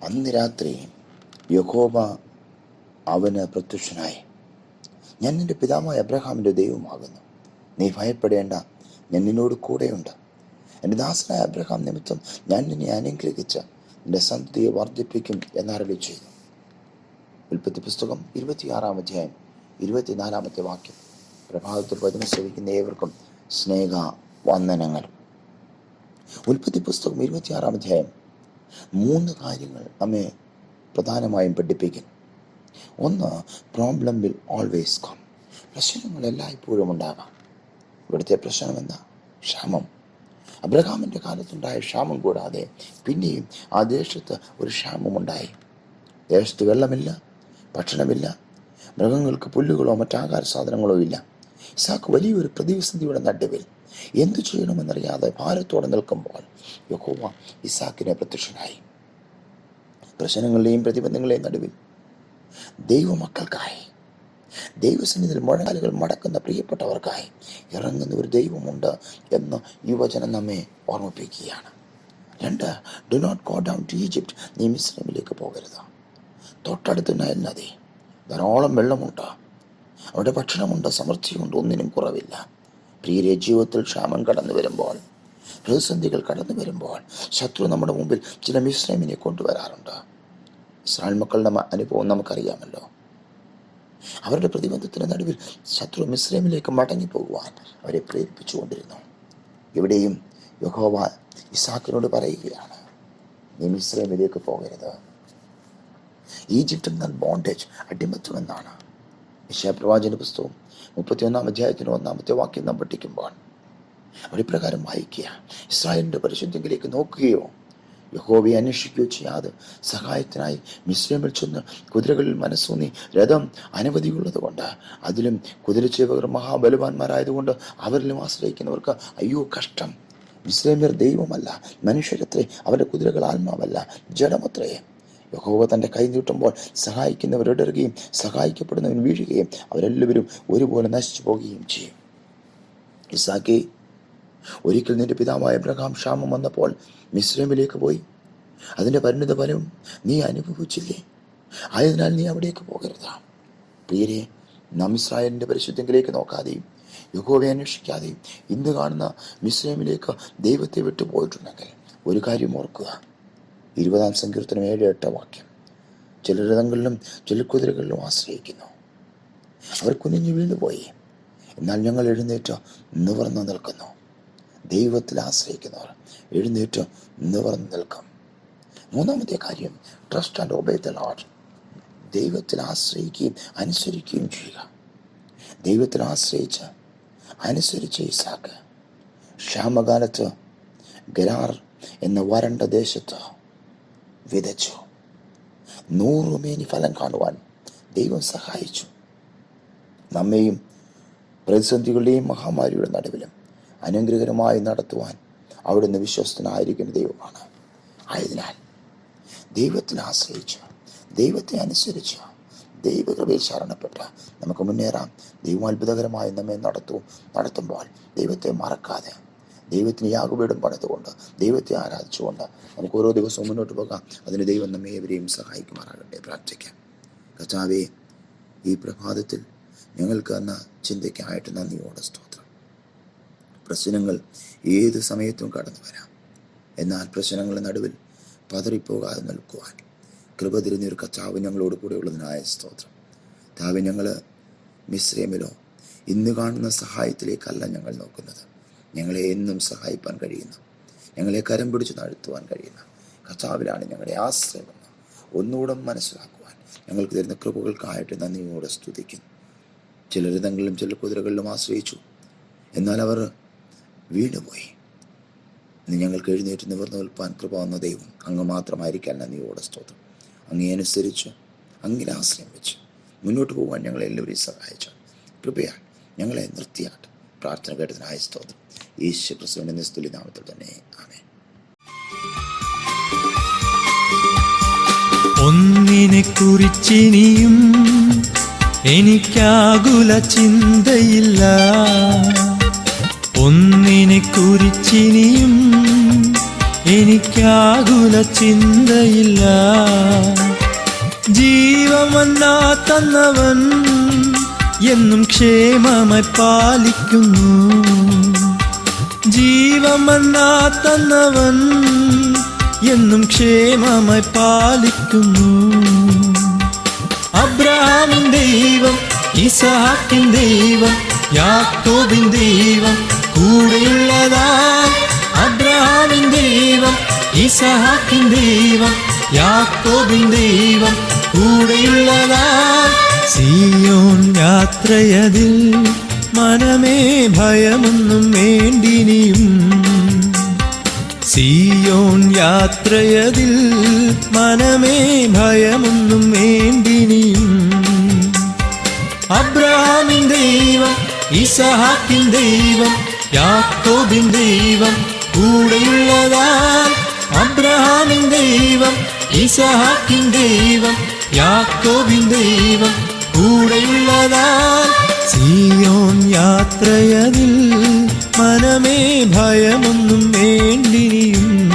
അന്ന് രാത്രി യഹോവ അവന് പ്രത്യക്ഷനായി, ഞാൻ നിന്റെ പിതാവായ അബ്രഹാമിൻ്റെ ദൈവമാകുന്നു, നീ ഭയപ്പെടേണ്ട, ഞാൻ നിന്നോട് കൂടെയുണ്ട്. എൻ്റെ ദാസനായ അബ്രഹാം നിമിത്തം ഞാൻ നിന്നെ അനുഗ്രഹിച്ച് നിന്റെ സന്തതിയെ വർദ്ധിപ്പിക്കും എന്നരുളി ചെയ്തു. ഉൽപ്പത്തി പുസ്തകം 26-ാം അധ്യായം 24-ാമത്തെ വാക്യം. പ്രഭാതത്തിൽ വചനം ശ്രവിക്കുന്ന ഏവർക്കും സ്നേഹ വന്ദനങ്ങൾ. ഉൽപ്പത്തി പുസ്തകം 26-ാം അധ്യായം 3 കാര്യങ്ങൾ നമ്മെ പ്രധാനമായും പഠിപ്പിക്കുന്നു. ഒന്ന്, പ്രോബ്ലം വിൽ ഓൾവേസ് കം. പ്രശ്നങ്ങൾ എല്ലായ്പ്പോഴും ഉണ്ടാകാം. ഇവിടുത്തെ പ്രശ്നം എന്താ? ക്ഷാമം. അബ്രഹാമിൻ്റെ കാലത്തുണ്ടായ ക്ഷാമം കൂടാതെ പിന്നെയും ആ ദേശത്ത് ഒരു ക്ഷാമമുണ്ടായി. ദേശത്ത് വെള്ളമില്ല, ഭക്ഷണമില്ല, മൃഗങ്ങൾക്ക് പുല്ലുകളോ മറ്റാഹാര സാധനങ്ങളോ ഇല്ല. ഇസാക്ക് വലിയൊരു പ്രതിസന്ധിയുടെ നടുവിൽ എന്തു ചെയ്യണമെന്നറിയാതെ ഭാരത്തോടെ നിൽക്കുമ്പോൾ യഹോവ ഇസാക്കിനെ പ്രത്യക്ഷനായി. പ്രശ്നങ്ങളുടെയും പ്രതിബന്ധങ്ങളുടെയും നടുവിൽ ദൈവമക്കൾക്കായി, ദൈവസന്നിധിയിൽ മുഴങ്കാലുകൾ മടക്കുന്ന പ്രിയപ്പെട്ടവർക്കായി ഇറങ്ങുന്ന ഒരു ദൈവമുണ്ട് എന്ന് യുവജനം നമ്മെ ഓർമ്മിപ്പിക്കുകയാണ്. 2, do not go down to Egypt. നീ മിസ്രൈമിലേക്ക് പോകരുത്. തൊട്ടടുത്ത് നൈൽ നദി, ധാരാളം വെള്ളമുണ്ട്, അവിടെ ഭക്ഷണമുണ്ട്, സമൃദ്ധിയുണ്ട്, ഒന്നിനും കുറവില്ല. പ്രിയരെ, ജീവിതത്തിൽ ക്ഷാമം കടന്നു വരുമ്പോൾ, പ്രതിസന്ധികൾ കടന്നു വരുമ്പോൾ ശത്രു നമ്മുടെ മുമ്പിൽ ചില മിസ്രൈമിനെ കൊണ്ടുവരാറുണ്ട്. ഇസ്രായേൽ മക്കളുടെ അനുഭവം നമുക്കറിയാമല്ലോ. അവരുടെ പ്രതിബന്ധത്തിന് നടുവിൽ ശത്രു മിസ്രൈമിലേക്ക് മടങ്ങിപ്പോകുവാൻ അവരെ പ്രേരിപ്പിച്ചുകൊണ്ടിരുന്നു. ഇവിടെയും യഹോവ ഇസാക്കിനോട് പറയുകയാണ്, നീ മിസ്രൈമിലേക്ക് പോകരുത്. ഈജിപ്റ്റ് എന്നാൽ ബോണ്ടേജ്, അടിമത്വം എന്നാണ്. യെശയ്യാ പുസ്തകം 31-ാം അധ്യായത്തിന് 1-ാമത്തെ വാക്യം നാം പഠിക്കുമ്പോൾ അവിടെ പ്രകാരം വായിക്കുക, ഇസ്രായേലിൻ്റെ പരിശുദ്ധിയിലേക്ക് നോക്കുകയോ യഹോവയെ അന്വേഷിക്കുകയോ ചെയ്യാതെ സഹായത്തിനായി മിസ്രൈമിൽ ചെന്ന് കുതിരകളിൽ മനസ്സൂന്നി, രഥം അനവധിയുള്ളത് കൊണ്ട് അതിലും കുതിരച്ചേവകർ മഹാബലവാന്മാരായതുകൊണ്ട് അവരിലും ആശ്രയിക്കുന്നവർക്ക് അയ്യോ കഷ്ടം. മിസ്രൈമ്യർ ദൈവമല്ല, മനുഷ്യരത്രേ, അവരുടെ കുതിരകൾ ആത്മാവല്ല, ജഡമത്രേ. യഹോവ തൻ്റെ കൈ നീട്ടുമ്പോൾ സഹായിക്കുന്നവർ ഇടറുകയും സഹായിക്കപ്പെടുന്നവൻ വീഴുകയും അവരെല്ലാവരും ഒരുപോലെ നശിച്ചു പോകുകയും ചെയ്യും. ഇസാക്കേ, ഒരിക്കൽ നിന്റെ പിതാവായ അബ്രഹാം ക്ഷാമം വന്നപ്പോൾ മിസ്രൈമിലേക്ക് പോയി. അതിൻ്റെ പരിണിത ഫലം നീ അനുഭവിച്ചില്ലേ? ആയതിനാൽ നീ അവിടേക്ക് പോകരുത്. പ്രിയരെ, നാം ഇസ്രായേലിൻ്റെ പരിശുദ്ധിയിലേക്ക് നോക്കാതെയും യഹോവയെ അന്വേഷിക്കാതെയും ഇന്ന് കാണുന്ന മിസ്രൈമിലേക്ക് ദൈവത്തെ വിട്ടുപോയിട്ടുണ്ടെങ്കിൽ ഒരു കാര്യം ഓർക്കുക. 20-ാം സങ്കീർത്തനം 7-8 വാക്യം. ചില രഥങ്ങളിലും ചില കുതിരകളിലും ആശ്രയിക്കുന്നു, അവർ കുനിഞ്ഞു വീണുപോയി, എന്നാൽ ഞങ്ങൾ എഴുന്നേറ്റ് നിവർന്നു നിൽക്കുന്നു. ദൈവത്തിൽ ആശ്രയിക്കുന്നവർ എഴുന്നേറ്റ് നിവർന്നു നിൽക്കും. 3-ാമത്തെ കാര്യം, trust and obey the Lord. ദൈവത്തിൽ ആശ്രയിക്കുകയും അനുസരിക്കുകയും ചെയ്യുക. ദൈവത്തിൽ ആശ്രയിച്ച് അനുസരിച്ച ഇസാക്ക് ക്ഷാമകാലത്ത് ഗരാർ എന്ന വരണ്ട ദേശത്ത് വിതച്ചു. 100 മേനി ഫലം കാണുവാൻ ദൈവം സഹായിച്ചു. നമ്മെയും പ്രതിസന്ധികളുടെയും മഹാമാരിയുടെ നടുവിലും അനുഗ്രഹകരമായി നടത്തുവാൻ അവിടുന്ന് വിശ്വസ്തനായിരിക്കുന്ന ദൈവമാണ്. ആയതിനാൽ ദൈവത്തിൽ ആശ്രയിച്ച്, ദൈവത്തെ അനുസരിച്ച്, ദൈവകൃപയിൽ ശരണപ്പെട്ട് നമുക്ക് മുന്നേറാം. ദൈവം അത്ഭുതകരമായി നമ്മെ നടത്തുമ്പോൾ ദൈവത്തെ മറക്കാതെ, ദൈവത്തിന് യാഗപീഠം പണിതുകൊണ്ട്, ദൈവത്തെ ആരാധിച്ചുകൊണ്ട് നമുക്ക് ഓരോ ദിവസവും മുന്നോട്ട് പോകാം. അതിന് ദൈവം നമ്മെ ഏവരെയും സഹായിക്കുമാറാകട്ടെ. പ്രാർത്ഥിക്കാം. കർത്താവേ, ഈ പ്രഭാതത്തിൽ ഞങ്ങൾക്ക് എന്ന ചിന്തയ്ക്കായിട്ട് നന്ദിയോടെ സ്തോത്രം. പ്രശ്നങ്ങൾ ഏത് സമയത്തും കടന്നു വരാം. എന്നാൽ പ്രശ്നങ്ങളുടെ നടുവിൽ പതറിപ്പോകാതെ നിൽക്കുവാൻ കൃപ തിരിഞ്ഞൊരു കർത്താവ് ഞങ്ങളോട് കൂടെ ഉള്ളതിനായ സ്തോത്രം. കർത്താവ്, ഞങ്ങൾ മിസ്രൈമിലോ ഇന്ന് കാണുന്ന സഹായത്തിലേക്കല്ല ഞങ്ങൾ നോക്കുന്നത്. ഞങ്ങളെ എന്നും സഹായിപ്പാൻ കഴിയുന്ന, ഞങ്ങളെ കരം പിടിച്ച് താഴ്ത്തുവാൻ കഴിയുന്ന കർത്താവിലാണ് ഞങ്ങളുടെ ആശ്രയമെന്ന് ഒന്നുകൂടെ മനസ്സിലാക്കുവാൻ ഞങ്ങൾക്ക് തരുന്ന കൃപകൾക്കായിട്ട് നന്ദിയോടെ സ്തുതിക്കുന്നു. ചില രഥങ്ങളിലും ചില കുതിരകളിലും ആശ്രയിച്ചു, എന്നാൽ അവർ വീണുപോയി. ഇന്ന് ഞങ്ങൾക്ക് എഴുന്നേറ്റ് നിവർന്നു നിൽപ്പാൻ കൃപ വന്ന ദൈവം അങ്ങ് മാത്രമായിരിക്കാൻ നന്ദിയോടെ സ്തോത്രം. അങ്ങേ അനുസരിച്ച്, അങ്ങിനെ ആശ്രയം വെച്ച് മുന്നോട്ട് പോകാൻ ഞങ്ങളെല്ലാവരെയും സഹായിച്ചു. കൃപയാൽ ഞങ്ങളെ നിർത്തിയാട്ട്. പ്രാർത്ഥന കേട്ടതിനായ സ്തോത്രം. യേശു ക്രിസ്തുവിന്റെ നിസ്തുല്യ നാമത്തിൽ തന്നെ ആമേൻ. ഒന്നിനെ കുറിച്ചിനിയും എനിക്കാകുല ചിന്തയില്ല, ഒന്നിനെ കുറിച്ചിനിയും എനിക്കാകുല ചിന്തയില്ല. ജീവമന്നാ തന്നവൻ എന്നും ക്ഷേമമായി പാലിക്കുന്നു. ജീവമന്നാ തന്നവൻ എന്നും ക്ഷേമമായി പാലിക്കുന്നു. അബ്രഹാമിൻ ദൈവം, ഇസഹാക്കിൻ ദൈവം, യാക്കോബിൻ ദൈവം കൂടെയുള്ളതാ. അബ്രഹാമിൻ ദൈവം, ഇസഹാക്കിൻ ദൈവം, യാക്കോബിൻ ദൈവം കൂടെയുള്ളതാ. സിയോൻ യാത്രയതിൽ മനമേ ഭയമൊന്നും വേണ്ടിനിയും. സിയോൻ യാത്രയതിൽ മനമേ ഭയമൊന്നും വേണ്ടിനിയും. അബ്രഹാമിൻ ദൈവം, ഇസഹാക്കിൻ ദൈവം, യാക്കോബിൻ ദൈവം കൂടെയുള്ളതാ. അബ്രഹാമിൻ ദൈവം, ഇസഹാക്കിൻ ദൈവം, യാക്കോബിൻ ദൈവം കൂടെയുള്ളതാ. സിയോൻ യാത്രയതിൽ മനമേ ഭയമൊന്നും വേണ്ടിനിയും.